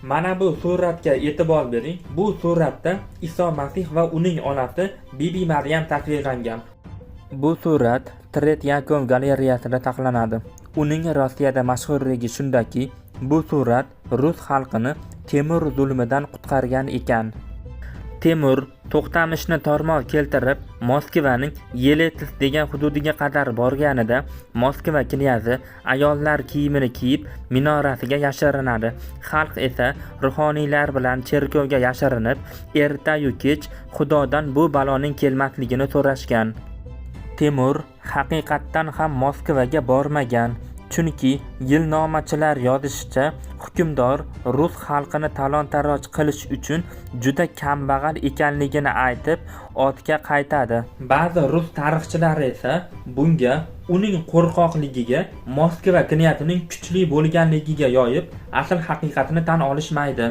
Mana bu suratga e'tibor bering. Bu suratda Iso Masih va uning onasi Bibi Maryam tasvirlangan. Bu surat Tret Yakov galereyasida saqlanadi. Uning Rossiyada mashhurligi shundaki, bu surat rus xalqini Temur zulmidan qutqargan ekan. Temur To'xtamishni tormoq keltirib, Moskvaning Yeletis degan hududiga qadar borganida, Moskva knyazi ayollar kiyimini kiyib minorasiga yashirinadi. Xalq esa ruhoniylar bilan cherkovga yashirinib, erta-yu kech Xudodan bu baloning kelmasligini so'rashgan. Temur haqiqatdan ham Moskvaga bormagan. Chunki yilnomachilar yozishicha, hukmdor rus xalqini talon-taroj qilish uchun juda kambag'al ekanligini aytib, ortga qaytadi. Ba'zi rus tarixchilari esa bunga uning qo'rqoqligiga, Moskva knyazining kuchli bo'lganligiga yoyib, asl haqiqatni tan olishmaydi.